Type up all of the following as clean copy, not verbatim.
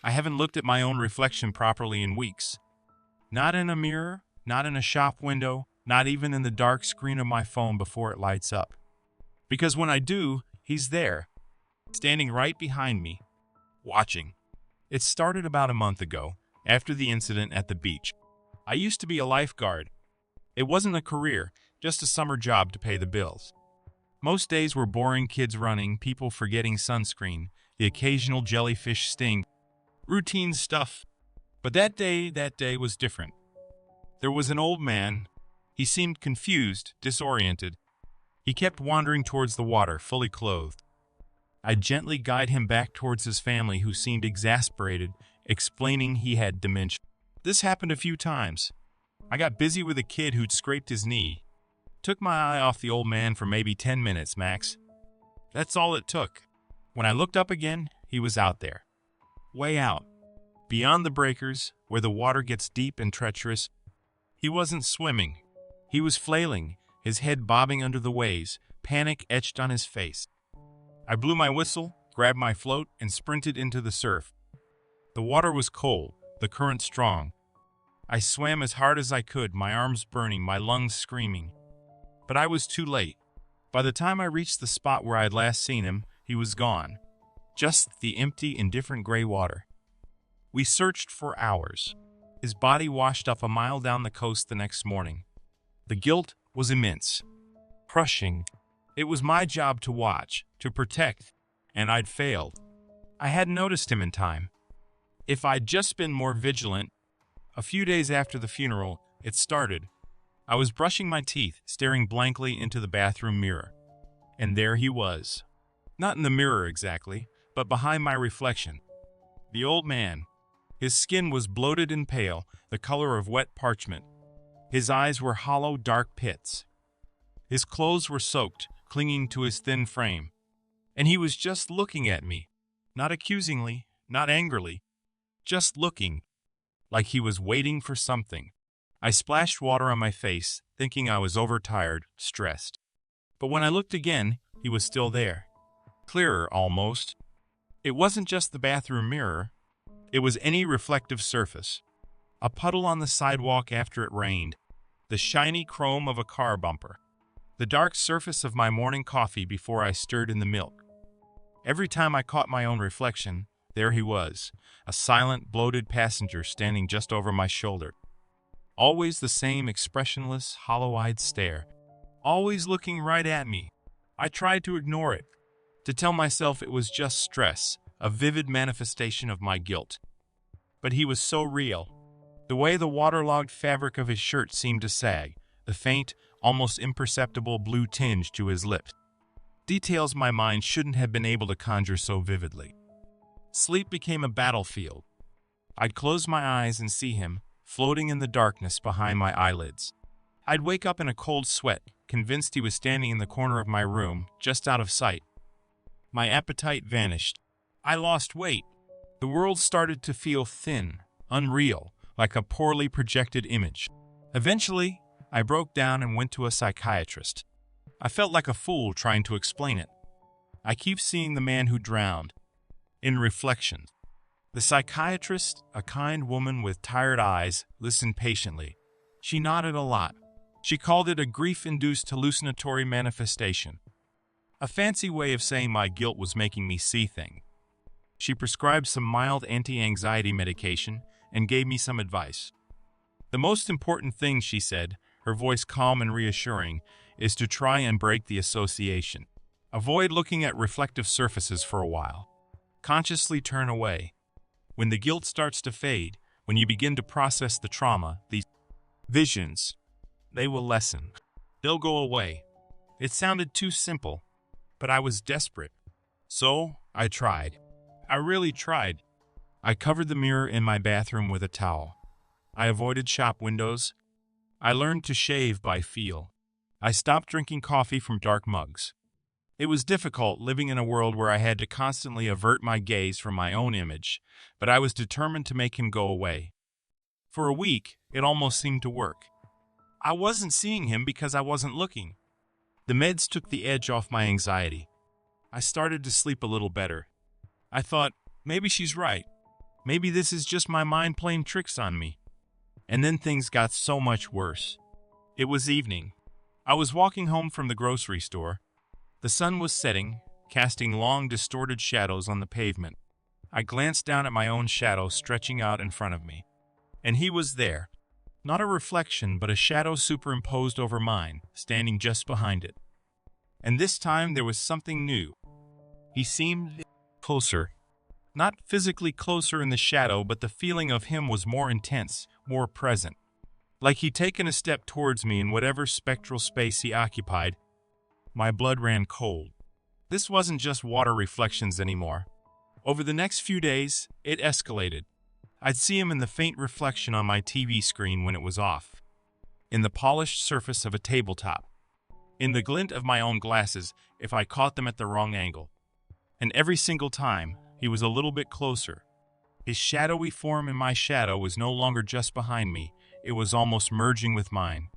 I haven't looked at my own reflection properly in weeks. Not in a mirror, not in a shop window, not even in the dark screen of my phone before it lights up. Because when I do, he's there, standing right behind me, watching. It started about a month ago, after the incident at the beach. I used to be a lifeguard. It wasn't a career, just a summer job to pay the bills. Most days were boring: kids running, people forgetting sunscreen, the occasional jellyfish sting. Routine stuff. But that day was different. There was an old man. He seemed confused, disoriented. He kept wandering towards the water, fully clothed. I gently guided him back towards his family, who seemed exasperated, explaining he had dementia. This happened a few times. I got busy with a kid who'd scraped his knee. Took my eye off the old man for maybe 10 minutes max. That's all it took. When I looked up again, he was out there. Way out. Beyond the breakers, where the water gets deep and treacherous. He wasn't swimming. He was flailing, his head bobbing under the waves, panic etched on his face. I blew my whistle, grabbed my float, and sprinted into the surf. The water was cold, the current strong. I swam as hard as I could, my arms burning, my lungs screaming. But I was too late. By the time I reached the spot where I had last seen him, he was gone. Just the empty, indifferent gray water. We searched for hours. His body washed up a mile down the coast the next morning. The guilt was immense. Crushing. It was my job to watch, to protect, and I'd failed. I hadn't noticed him in time. If I'd just been more vigilant. A few days after the funeral, it started. I was brushing my teeth, staring blankly into the bathroom mirror. And there he was. Not in the mirror exactly, but behind my reflection. The old man. His skin was bloated and pale, the color of wet parchment. His eyes were hollow, dark pits. His clothes were soaked, clinging to his thin frame. And he was just looking at me. Not accusingly, not angrily. Just looking. Like he was waiting for something. I splashed water on my face, thinking I was overtired, stressed. But when I looked again, he was still there. Clearer, almost. It wasn't just the bathroom mirror. It was any reflective surface. A puddle on the sidewalk after it rained. The shiny chrome of a car bumper. The dark surface of my morning coffee before I stirred in the milk. Every time I caught my own reflection, there he was, a silent, bloated passenger standing just over my shoulder. Always the same expressionless, hollow-eyed stare. Always looking right at me. I tried to ignore it, to tell myself it was just stress, a vivid manifestation of my guilt. But he was so real. The way the waterlogged fabric of his shirt seemed to sag, the faint, almost imperceptible blue tinge to his lips. Details my mind shouldn't have been able to conjure so vividly. Sleep became a battlefield. I'd close my eyes and see him, floating in the darkness behind my eyelids. I'd wake up in a cold sweat, convinced he was standing in the corner of my room, just out of sight. My appetite vanished. I lost weight. The world started to feel thin, unreal, like a poorly projected image. Eventually, I broke down and went to a psychiatrist. I felt like a fool trying to explain it. I keep seeing the man who drowned. In reflection. The psychiatrist, a kind woman with tired eyes, listened patiently. She nodded a lot. She called it a grief-induced hallucinatory manifestation. A fancy way of saying my guilt was making me see things. She prescribed some mild anti-anxiety medication and gave me some advice. The most important thing, she said, her voice calm and reassuring, is to try and break the association. Avoid looking at reflective surfaces for a while. Consciously turn away. When the guilt starts to fade, when you begin to process the trauma, these visions, they will lessen. They'll go away. It sounded too simple, but I was desperate. So, I tried. I really tried. I covered the mirror in my bathroom with a towel. I avoided shop windows. I learned to shave by feel. I stopped drinking coffee from dark mugs. It was difficult living in a world where I had to constantly avert my gaze from my own image, but I was determined to make him go away. For a week, it almost seemed to work. I wasn't seeing him because I wasn't looking. The meds took the edge off my anxiety. I started to sleep a little better. I thought, maybe she's right. Maybe this is just my mind playing tricks on me. And then things got so much worse. It was evening. I was walking home from the grocery store. The sun was setting, casting long, distorted shadows on the pavement. I glanced down at my own shadow stretching out in front of me. And he was there. Not a reflection, but a shadow superimposed over mine, standing just behind it. And this time there was something new. He seemed closer. Not physically closer in the shadow, but the feeling of him was more intense, more present. Like he'd taken a step towards me in whatever spectral space he occupied. My blood ran cold. This wasn't just water reflections anymore. Over the next few days, it escalated. I'd see him in the faint reflection on my TV screen when it was off, in the polished surface of a tabletop, in the glint of my own glasses if I caught them at the wrong angle. And every single time, he was a little bit closer. His shadowy form in my shadow was no longer just behind me, it was almost merging with mine.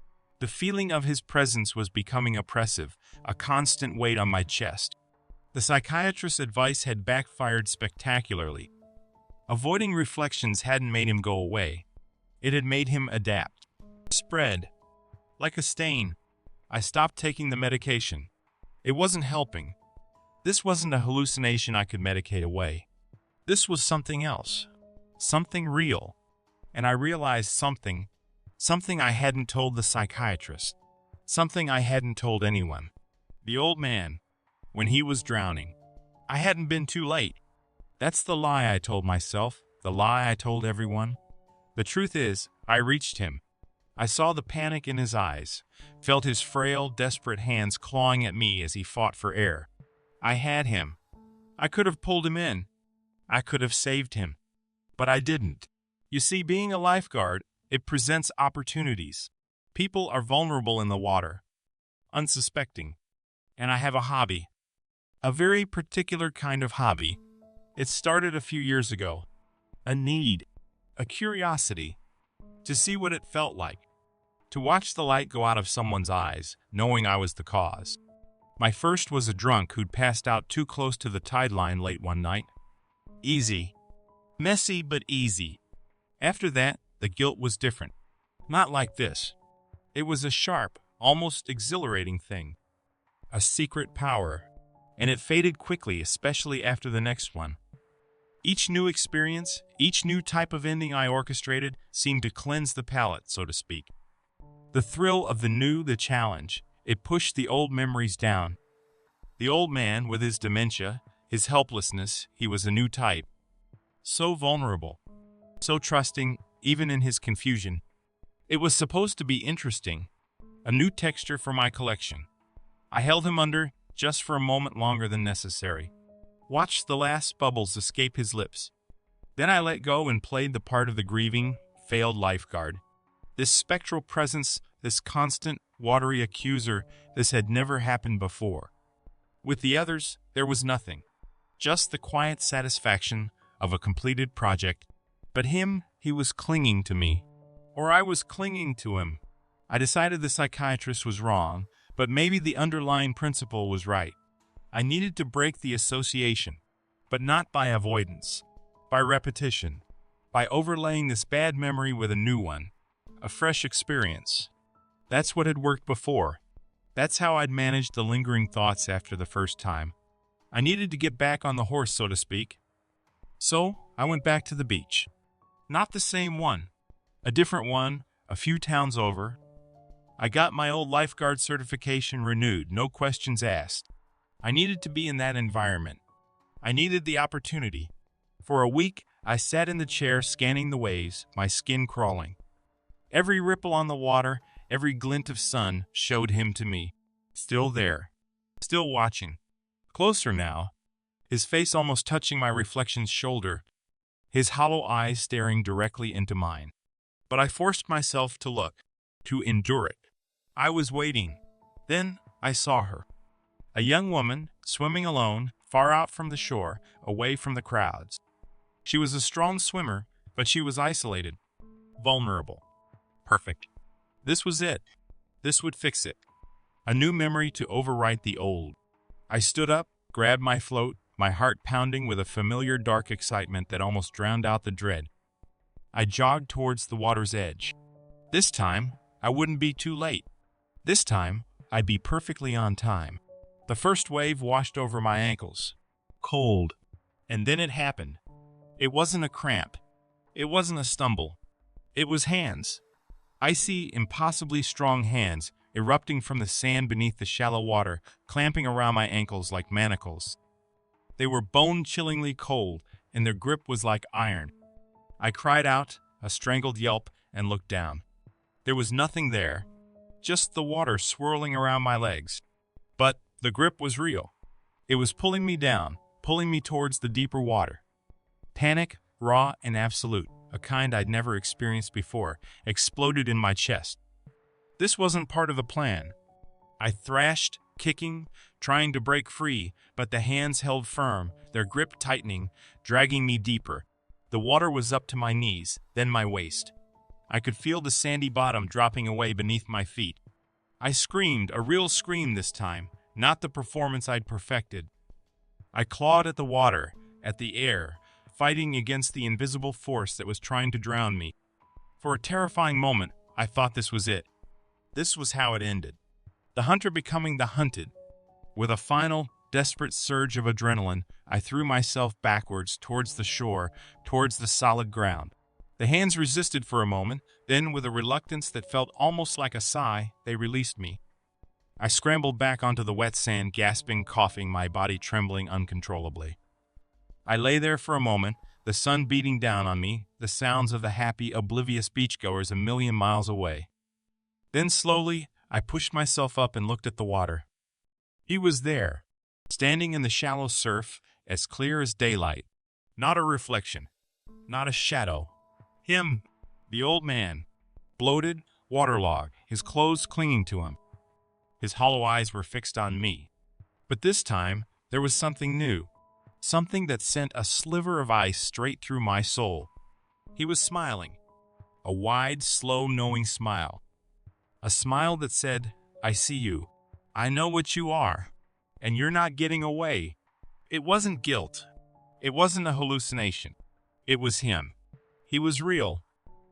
The feeling of his presence was becoming oppressive, a constant weight on my chest. The psychiatrist's advice had backfired spectacularly. Avoiding reflections hadn't made him go away. It had made him adapt. Spread. Like a stain. I stopped taking the medication. It wasn't helping. This wasn't a hallucination I could medicate away. This was something else. Something real. And I realized something I hadn't told the psychiatrist. Something I hadn't told anyone. The old man, when he was drowning. I hadn't been too late. That's the lie I told myself, the lie I told everyone. The truth is, I reached him. I saw the panic in his eyes, felt his frail, desperate hands clawing at me as he fought for air. I had him. I could have pulled him in. I could have saved him. But I didn't. You see, being a lifeguard, it presents opportunities. People are vulnerable in the water, unsuspecting. And I have a hobby. A very particular kind of hobby. It started a few years ago. A need, a curiosity, to see what it felt like, to watch the light go out of someone's eyes, knowing I was the cause. My first was a drunk who'd passed out too close to the tide line late one night. Easy. Messy, but easy. After that, the guilt was different. Not like this. It was a sharp, almost exhilarating thing. A secret power. And it faded quickly, especially after the next one. Each new experience, each new type of ending I orchestrated seemed to cleanse the palate, so to speak. The thrill of the new, the challenge, it pushed the old memories down. The old man, with his dementia, his helplessness, he was a new type. So vulnerable, so trusting, even in his confusion. It was supposed to be interesting, a new texture for my collection. I held him under just for a moment longer than necessary. Watched the last bubbles escape his lips. Then I let go and played the part of the grieving, failed lifeguard. This spectral presence, this constant, watery accuser, this had never happened before. With the others, there was nothing. Just the quiet satisfaction of a completed project. But him, he was clinging to me. Or I was clinging to him. I decided the psychiatrist was wrong, but maybe the underlying principle was right. I needed to break the association, but not by avoidance, by repetition, by overlaying this bad memory with a new one, a fresh experience. That's what had worked before. That's how I'd managed the lingering thoughts after the first time. I needed to get back on the horse, so to speak. So I went back to the beach. Not the same one, a different one, a few towns over. I got my old lifeguard certification renewed, no questions asked. I needed to be in that environment. I needed the opportunity. For a week, I sat in the chair scanning the waves, my skin crawling. Every ripple on the water, every glint of sun showed him to me. Still there. Still watching. Closer now. His face almost touching my reflection's shoulder. His hollow eyes staring directly into mine. But I forced myself to look. To endure it. I was waiting. Then I saw her. A young woman, swimming alone, far out from the shore, away from the crowds. She was a strong swimmer, but she was isolated. Vulnerable. Perfect. This was it. This would fix it. A new memory to overwrite the old. I stood up, grabbed my float, my heart pounding with a familiar dark excitement that almost drowned out the dread. I jogged towards the water's edge. This time, I wouldn't be too late. This time, I'd be perfectly on time. The first wave washed over my ankles. Cold. And then it happened. It wasn't a cramp. It wasn't a stumble. It was hands. Icy, impossibly strong hands erupting from the sand beneath the shallow water, clamping around my ankles like manacles. They were bone-chillingly cold, and their grip was like iron. I cried out, a strangled yelp, and looked down. There was nothing there, just the water swirling around my legs. But the grip was real. It was pulling me down, pulling me towards the deeper water. Panic, raw and absolute, a kind I'd never experienced before, exploded in my chest. This wasn't part of the plan. I thrashed, kicking, trying to break free, but the hands held firm, their grip tightening, dragging me deeper. The water was up to my knees, then my waist. I could feel the sandy bottom dropping away beneath my feet. I screamed, a real scream this time, not the performance I'd perfected. I clawed at the water, at the air, fighting against the invisible force that was trying to drown me. For a terrifying moment, I thought this was it. This was how it ended. The hunter becoming the hunted. With a final, desperate surge of adrenaline, I threw myself backwards towards the shore, towards the solid ground. The hands resisted for a moment, then with a reluctance that felt almost like a sigh, they released me. I scrambled back onto the wet sand, gasping, coughing, my body trembling uncontrollably. I lay there for a moment, the sun beating down on me, the sounds of the happy, oblivious beachgoers a million miles away. Then slowly, I pushed myself up and looked at the water. He was there, standing in the shallow surf, as clear as daylight. Not a reflection, not a shadow. Him, the old man, bloated, waterlogged, his clothes clinging to him. His hollow eyes were fixed on me. But this time, there was something new, something that sent a sliver of ice straight through my soul. He was smiling, a wide, slow, knowing smile. A smile that said, I see you. I know what you are, and you're not getting away. It wasn't guilt. It wasn't a hallucination. It was him. He was real,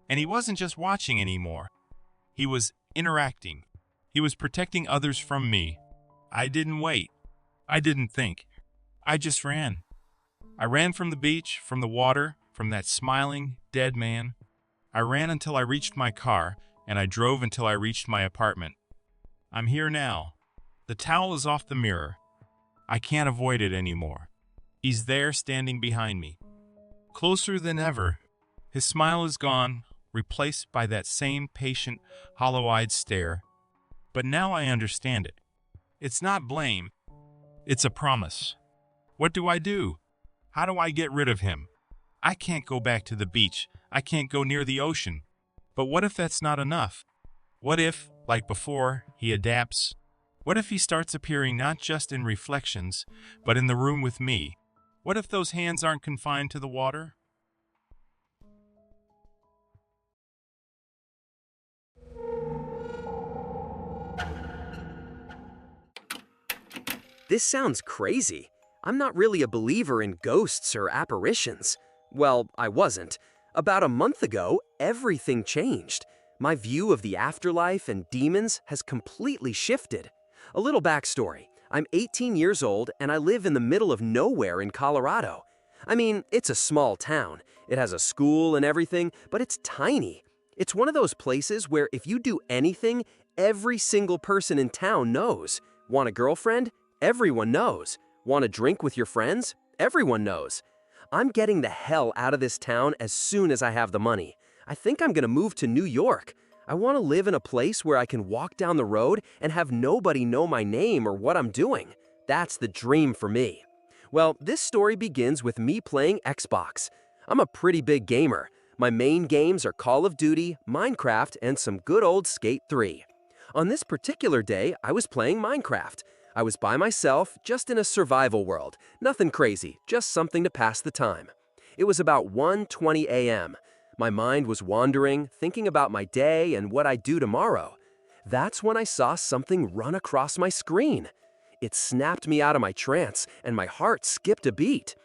and he wasn't just watching anymore. He was interacting. He was protecting others from me. I didn't wait. I didn't think. I just ran. I ran from the beach, from the water, from that smiling, dead man. I ran until I reached my car, and I drove until I reached my apartment. I'm here now. The towel is off the mirror. I can't avoid it anymore. He's there standing behind me. Closer than ever. His smile is gone, replaced by that same patient, hollow-eyed stare. But now I understand it. It's not blame. It's a promise. What do I do? How do I get rid of him? I can't go back to the beach. I can't go near the ocean. But what if that's not enough? What if, like before, he adapts? What if he starts appearing not just in reflections, but in the room with me? What if those hands aren't confined to the water? This sounds crazy. I'm not really a believer in ghosts or apparitions. Well, I wasn't. About a month ago, everything changed. My view of the afterlife and demons has completely shifted. A little backstory. I'm 18 years old and I live in the middle of nowhere in Colorado. I mean, it's a small town. It has a school and everything, but it's tiny. It's one of those places where if you do anything, every single person in town knows. Want a girlfriend? Everyone knows. Want to drink with your friends? Everyone knows. I'm getting the hell out of this town as soon as I have the money. I think I'm going to move to New York. I want to live in a place where I can walk down the road and have nobody know my name or what I'm doing. That's the dream for me. Well, this story begins with me playing Xbox. I'm a pretty big gamer. My main games are Call of Duty, Minecraft, and some good old Skate 3. On this particular day, I was playing Minecraft. I was by myself, just in a survival world. Nothing crazy, just something to pass the time. It was about 1:20 a.m. My mind was wandering, thinking about my day and what I'd do tomorrow. That's when I saw something run across my screen. It snapped me out of my trance, and my heart skipped a beat.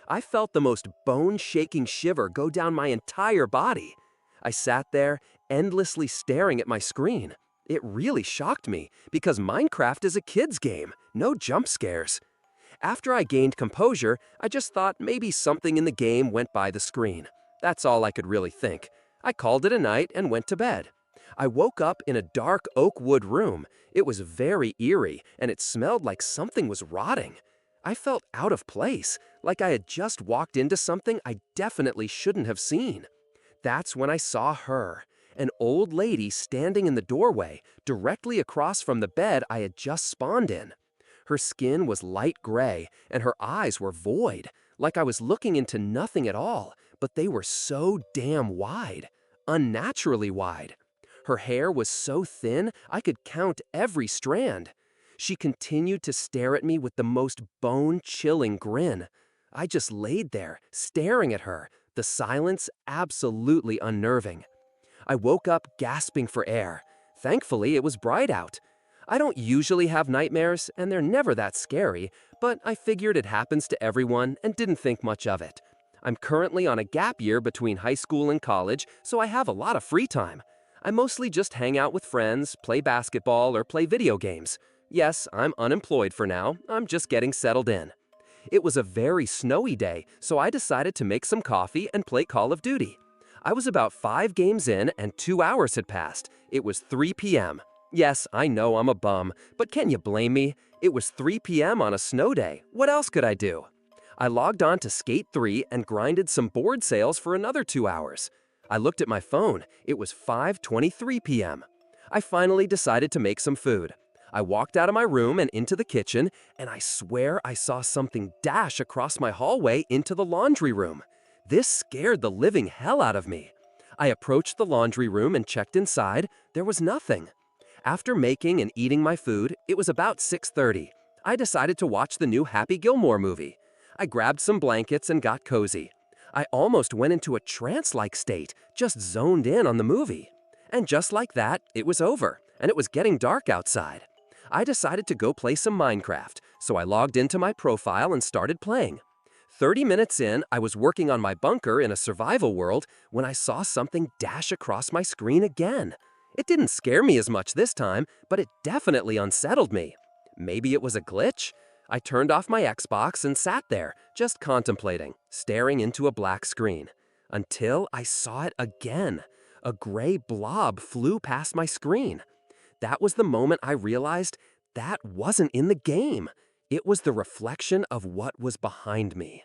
I felt the most bone-shaking shiver go down my entire body. I sat there, endlessly staring at my screen. It really shocked me, because Minecraft is a kid's game, no jump scares. After I gained composure, I just thought maybe something in the game went by the screen. That's all I could really think. I called it a night and went to bed. I woke up in a dark oak wood room. It was very eerie, and it smelled like something was rotting. I felt out of place, like I had just walked into something I definitely shouldn't have seen. That's when I saw her, an old lady standing in the doorway, directly across from the bed I had just spawned in. Her skin was light gray, and her eyes were void, like I was looking into nothing at all, but they were so damn wide, unnaturally wide. Her hair was so thin, I could count every strand. She continued to stare at me with the most bone-chilling grin. I just laid there, staring at her, the silence absolutely unnerving. I woke up gasping for air. Thankfully, it was bright out. I don't usually have nightmares, and they're never that scary, but I figured it happens to everyone and didn't think much of it. I'm currently on a gap year between high school and college, so I have a lot of free time. I mostly just hang out with friends, play basketball, or play video games. Yes, I'm unemployed for now. I'm just getting settled in. It was a very snowy day, so I decided to make some coffee and play Call of Duty. I was about 5 games in and 2 hours had passed. It was 3 p.m. Yes, I know I'm a bum, but can you blame me? It was 3 p.m. on a snow day. What else could I do? I logged on to Skate 3 and grinded some board sales for another 2 hours. I looked at my phone. It was 5:23 p.m. I finally decided to make some food. I walked out of my room and into the kitchen, and I swear I saw something dash across my hallway into the laundry room. This scared the living hell out of me. I approached the laundry room and checked inside. There was nothing. After making and eating my food, it was about 6:30. I decided to watch the new Happy Gilmore movie. I grabbed some blankets and got cozy. I almost went into a trance-like state, just zoned in on the movie. And just like that, it was over, and it was getting dark outside. I decided to go play some Minecraft, so I logged into my profile and started playing. 30 minutes in, I was working on my bunker in a survival world when I saw something dash across my screen again. It didn't scare me as much this time, but it definitely unsettled me. Maybe it was a glitch? I turned off my Xbox and sat there, just contemplating, staring into a black screen. Until I saw it again. A gray blob flew past my screen. That was the moment I realized that wasn't in the game. It was the reflection of what was behind me.